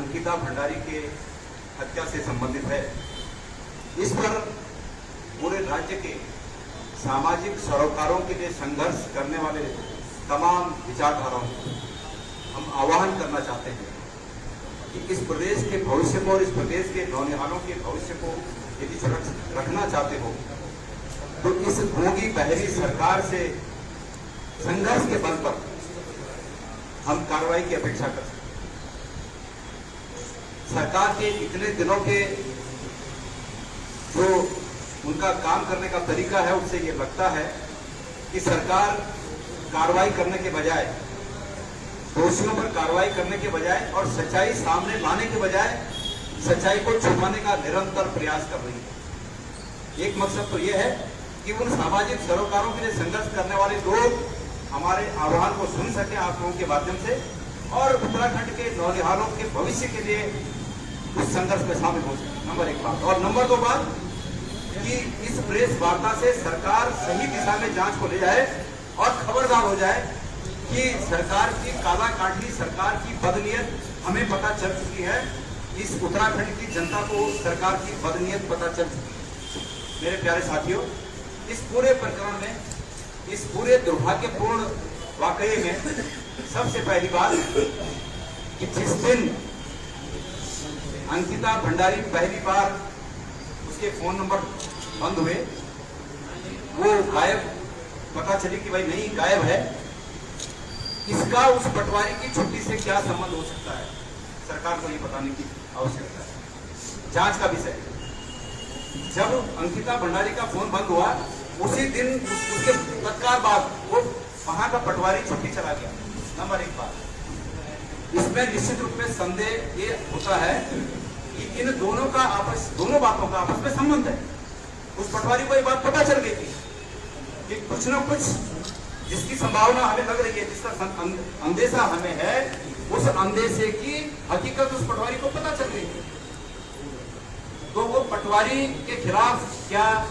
अंकिता भंडारी के हत्या से संबंधित है। इस पर पूरे राज्य के सामाजिक सरोकारों के लिए संघर्ष करने वाले तमाम विचारधाराओं को हम आह्वान करना चाहते हैं कि इस प्रदेश के भविष्य को और इस प्रदेश के नौनिहालों के भविष्य को यदि सुरक्षित रखना चाहते हो तो इस गूंगी बहरी सरकार से संघर्ष के बल पर हम कार्रवाई की अपेक्षा कर सकते हैं। सरकार के इतने दिनों के जो उनका काम करने का तरीका है उससे ये लगता है कि सरकार कार्रवाई करने के बजाय, दोषियों पर कार्रवाई करने के बजाय और सच्चाई सामने लाने के बजाय सच्चाई को छुपाने का निरंतर प्रयास कर रही है। एक मकसद तो यह है कि उन सामाजिक सरोकारों के लिए संघर्ष करने वाले लोग हमारे आह्वान को सुन सके आप लोगों के माध्यम से और उत्तराखंड के नौनिहालों के भविष्य के लिए उस संघर्ष में शामिल हो सके। नंबर एक बात। और नंबर दो बात कि इस प्रेस वार्ता से सरकार सही दिशा में जांच को ले जाए और खबरदार हो जाए कि सरकार की काला काटली, सरकार की बदनीयत हमें पता चल चुकी है। इस उत्तराखंड की जनता को सरकार की बदनीयत पता चल चुकी है। मेरे प्यारे साथियों, इस पूरे प्रकरण में, इस पूरे दुर्भाग्यपूर्ण वाकये में सबसे पहली बात कि जिस दिन अंकिता भंडारी पहली बार उसके फोन नंबर बंद हुए, वो गायब पता चली कि भाई नहीं गायब है, इसका उस पटवारी की छुट्टी से क्या संबंध हो सकता है, सरकार को ये बताने की आवश्यकता है। जांच का विषय। जब अंकिता भंडारी का फोन बंद हुआ उसी दिन उसके तत्काल बाद वो वहां का पटवारी छुट्टी चला गया। नंबर एक बात। इसमें निश्चित रूप में संदेह ये होता है कि इन दोनों बातों का आपस में संबंध है। उस पटवारी को ये बात पता चल गई थी कि कुछ न कुछ जिसकी संभावना हमें लग रही है, जिसका अंदेशा हमें है, उस अंदेशे की हकीकत उस पटवारी को पता चल गई थी। तो वो पटवारी के खिलाफ क्या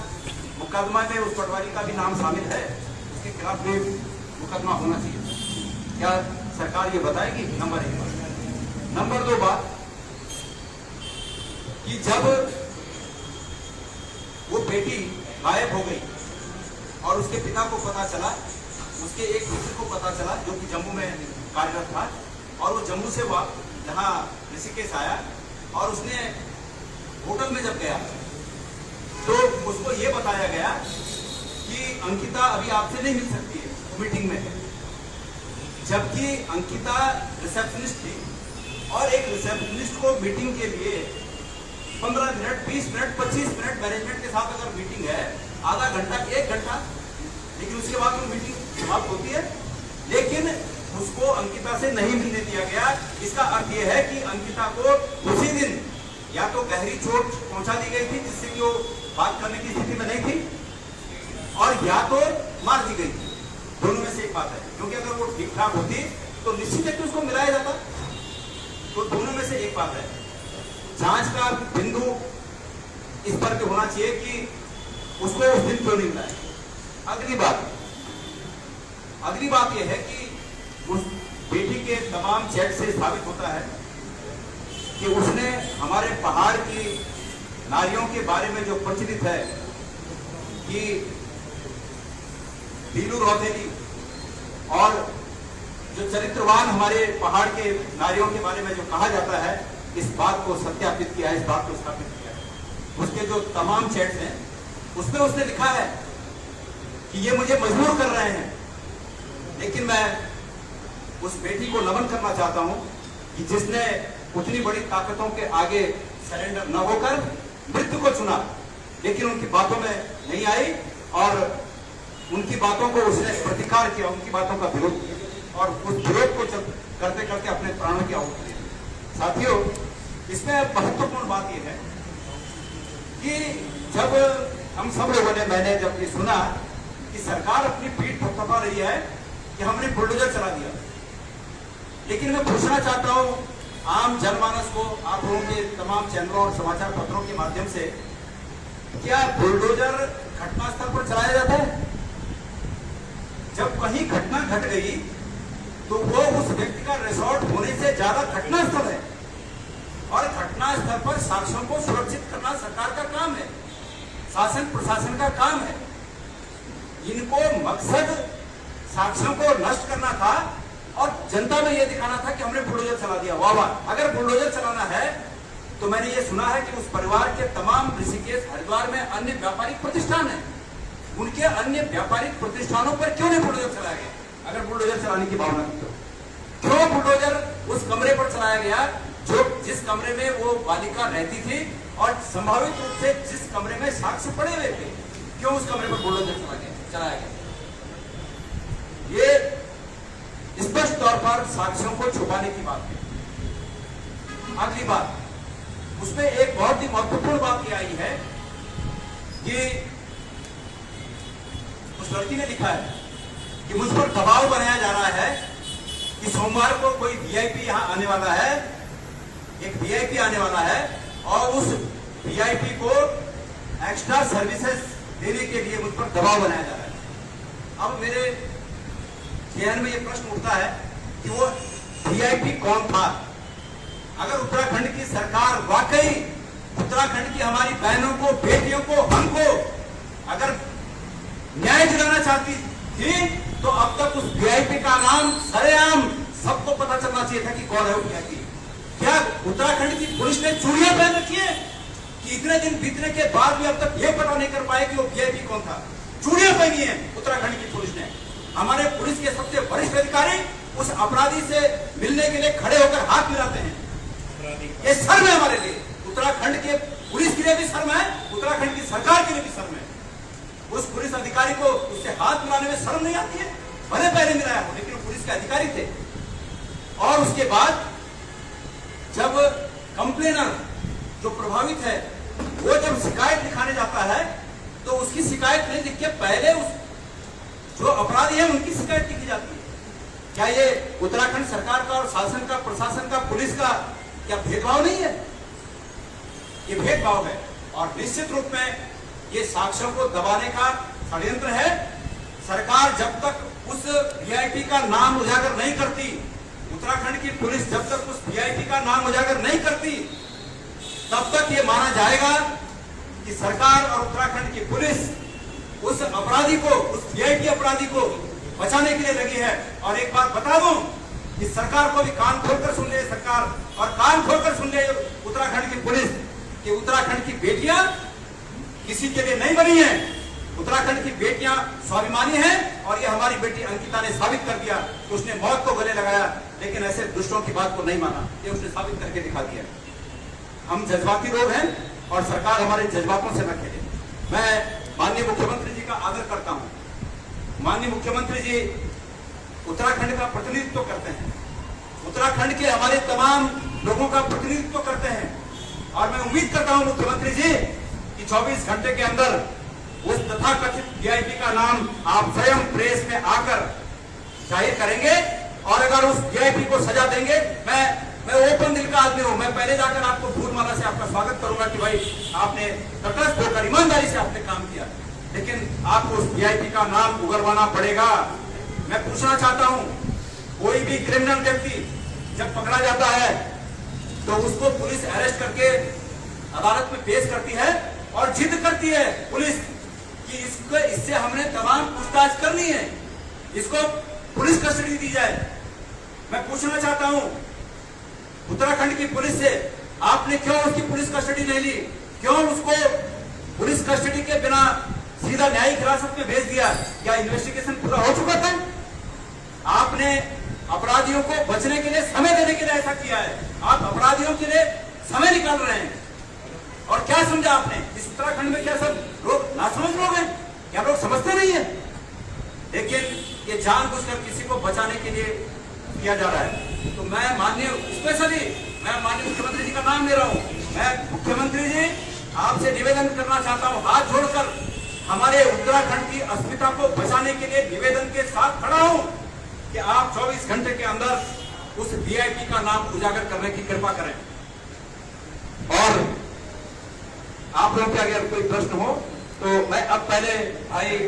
मुकदमा में उस पटवारी का भी नाम शामिल है, उसके खिलाफ भी मुकदमा होना चाहिए। क्या सरकार ये बताएगी? नंबर एक बात। नंबर दो बात कि जब वो बेटी गायब हो गई और उसके पिता को पता चला, उसके एक मित्र को पता चला जो कि जम्मू में कार्यरत था, और वो जम्मू से यहाँ ऋषिकेश आया और उसने होटल में जब गया तो उसको ये बताया गया कि अंकिता अभी आपसे नहीं मिल सकती है, मीटिंग में है। जबकि अंकिता रिसेप्शनिस्ट थी और एक रिसेप्शनिस्ट को मीटिंग के लिए 15 मिनट, 20 मिनट, 25 मिनट मैनेजमेंट के साथ अगर मीटिंग है, आधा घंटा, 1 घंटा, लेकिन उसके बाद वो मीटिंग समाप्त होती है, लेकिन उसको अंकिता से नहीं मिलने दिया गया। इसका अर्थ यह है कि अंकिता को उसी दिन या तो गहरी चोट पहुंचा दी गई थी जिससे कि वो बात करने की स्थिति में नहीं थी, और या तो मार दी गई थी। दोनों में से एक बात है, क्योंकि अगर वो ठीक ठाक होती तो निश्चित है कि उसको मिलाया जाता। तो दोनों में से एक बात है। जांच का बिंदु इस पर भी होना चाहिए कि उसको उस दिन क्यों नहीं मिलाया। अगली बात यह है कि उस बेटी के तमाम चैट से साबित होता है कि उसने हमारे पहाड़ की नारियों के बारे में जो प्रचलित है कि दीलू रौतेली और जो चरित्रवान हमारे पहाड़ के नारियों के बारे में जो कहा जाता है, इस बात को सत्यापित किया है, इस बात को स्थापित किया है। उसके जो तमाम चैट्स हैं उसमें उसने लिखा है कि ये मुझे मजबूर कर रहे हैं, लेकिन मैं उस बेटी को नमन करना चाहता हूं कि जिसने उतनी बड़ी ताकतों के आगे सरेंडर न होकर मृत्यु को चुना, लेकिन उनकी बातों में नहीं आई और उनकी बातों को उसने प्रतिकार किया, उनकी बातों का विरोध किया और उस विरोध को करते करते अपने प्राणों की आहुति दी। साथियों, इसमें महत्वपूर्ण बात यह है कि जब हम सब लोगों ने, मैंने जब ये सुना कि सरकार अपनी पीठ थपथपा रही है कि हमने बुलडोजर चला दिया, लेकिन मैं पूछना चाहता हूं आम जनमानस को, आप लोगों के तमाम चैनलों और समाचार पत्रों के माध्यम से, क्या बुलडोजर घटनास्थल पर चलाया जाता है? जब कहीं घटना घट गई तो वो उस व्यक्ति का रिसोर्ट होने से ज्यादा घटनास्थल है। और घटना स्थल पर साक्ष्यों को सुरक्षित करना सरकार का काम है, शासन प्रशासन का काम है। इनको मकसद साक्ष्यों को नष्ट करना था और जनता में यह दिखाना था कि हमने बुलडोजर चला दिया। वाह वाह, अगर बुलडोजर चलाना है तो मैंने ये सुना है कि उस परिवार के तमाम ऋषिकेश हरिद्वार में अन्य व्यापारिक प्रतिष्ठान है, उनके अन्य व्यापारिक प्रतिष्ठानों पर क्यों नहीं बुलडोजर चलाया गया? अगर बुलडोजर चलाने की भावना थी तो क्यों बुलडोजर उस कमरे पर चलाया गया जो जिस कमरे में वो बालिका रहती थी और संभावित रूप से जिस कमरे में साक्ष्य पड़े हुए थे, क्यों उस कमरे पर बुलडोजर चलाया गया? ये स्पष्ट तौर पर साक्ष्यों को छुपाने की बात है। अगली बात, उसमें एक बहुत ही महत्वपूर्ण बात यह आई है कि उस लड़की ने लिखा है कि मुझ पर दबाव बनाया जा रहा है कि सोमवार को कोई वीआईपी यहां आने वाला है, एक वीआईपी आने वाला है और उस वीआईपी को एक्स्ट्रा सर्विसेज देने के लिए मुझ पर दबाव बनाया जा रहा है। अब मेरे ध्यान में यह प्रश्न उठता है कि वो वीआईपी कौन था? अगर उत्तराखंड की सरकार वाकई उत्तराखंड की हमारी बहनों को, बेटियों को, हमको अगर न्याय दिलाना चाहती थी तो अब तक उस वीआईपी का नाम सरेआम सबको पता चलना चाहिए था कि कौन है वो वीआईपी। क्या उत्तराखंड की पुलिस ने चूड़ियां पहन रखी है कि इतने दिन बीतने के बाद भी अब तक ये पता नहीं कर पाए कि वो वीआईपी कौन था? चूड़ियां पहनी है उत्तराखंड की पुलिस ने। हमारे पुलिस के सबसे वरिष्ठ अधिकारी उस अपराधी से मिलने के लिए खड़े होकर हाथ मिलाते हैं। ये शर्म है हमारे लिए, उत्तराखंड के पुलिस के लिए भी शर्म है, उत्तराखंड की सरकार के लिए भी शर्म है। उस पुलिस अधिकारी को उससे हाथ मिलाने में शर्म नहीं आती है? भले पहले मिलाया हो लेकिन वो पुलिस के अधिकारी थे। और उसके बाद जब कंप्लेनर जो प्रभावित है वो जब शिकायत लिखाने जाता है तो उसकी शिकायत नहीं लिख के पहले उस जो अपराधी है उनकी शिकायत लिखी जाती है। क्या ये उत्तराखंड सरकार का और शासन का, प्रशासन का, पुलिस का क्या भेदभाव नहीं है? ये भेदभाव है और निश्चित रूप में ये साक्ष्यों को दबाने का षड्यंत्र है। सरकार जब तक उस वीआईपी का नाम उजागर नहीं करती, उत्तराखंड की पुलिस जब तक उस वीआईपी का नाम उजागर नहीं करती, तब तक ये माना जाएगा कि सरकार और उत्तराखंड की पुलिस उस अपराधी को, उस वीआईपी अपराधी को बचाने के लिए लगी है। और एक बात बता दूं कि सरकार को भी कान खोलकर सुन ले सरकार, और कान खोलकर सुन ले उत्तराखंड की पुलिस कि उत्तराखंड की बेटियां किसी के लिए नहीं बनी है। उत्तराखंड की बेटियां स्वाभिमानी हैं और ये हमारी बेटी अंकिता ने साबित कर दिया कि उसने मौत को गले लगाया, लेकिन ऐसे दुष्टों की बात को नहीं माना। ये उसने साबित करके दिखा दिया। हम जज्बाती लोग हैं और सरकार हमारे जज्बातों से न खेले। मैं माननीय मुख्यमंत्री जी का आदर करता हूं। माननीय मुख्यमंत्री जी उत्तराखंड का प्रतिनिधित्व करते हैं, उत्तराखंड के हमारे तमाम लोगों का प्रतिनिधित्व करते हैं और मैं उम्मीद करता हूं मुख्यमंत्री जी कि 24 घंटे के अंदर उस तथाकथित वीआईपी का नाम आप स्वयं प्रेस में आकर जाहिर करेंगे और अगर उस वीआईपी को सजा देंगे, मैं ओपन दिल का आदमी हूं, मैं पहले जाकर आपको फूलमाला से आपका स्वागत करूंगा कि भाई आपने तटस्थ होकर ईमानदारी से आपने काम किया, लेकिन आपको उस वीआईपी का नाम उगलवाना पड़ेगा। मैं पूछना चाहता हूं, कोई भी क्रिमिनल व्यक्ति जब पकड़ा जाता है तो उसको पुलिस अरेस्ट करके अदालत में पेश करती है और जिद करती है पुलिस कि इससे हमने तमाम पूछताछ करनी है, इसको पुलिस कस्टडी दी जाए। मैं पूछना चाहता हूं उत्तराखंड की पुलिस से, आपने क्यों उसकी पुलिस कस्टडी नहीं ली? क्यों उसको पुलिस कस्टडी के बिना सीधा न्यायिक हिरासत में भेज दिया? क्या इन्वेस्टिगेशन पूरा हो चुका था? आपने अपराधियों को बचने के लिए, समय देने के लिए ऐसा किया है। आप अपराधियों के लिए समय निकाल रहे हैं और क्या समझा आपने? इस उत्तराखंड में क्या सब लोग नासमझ लोग हैं? क्या लोग समझते नहीं है? लेकिन ये जानबूझकर किसी को बचाने के लिए किया जा रहा है। तो मैं माननीय मुख्यमंत्री जी का नाम ले रहा हूं। मैं मुख्यमंत्री जी आपसे निवेदन करना चाहता हूं, हाथ जोड़कर हमारे उत्तराखंड की अस्मिता को बचाने के लिए निवेदन के साथ खड़ा हूं कि आप 24 घंटे के अंदर उस वीआईपी का नाम उजागर करने की कृपा करें। और आप लोग के अगर कोई प्रश्न हो तो मैं अब पहले भाई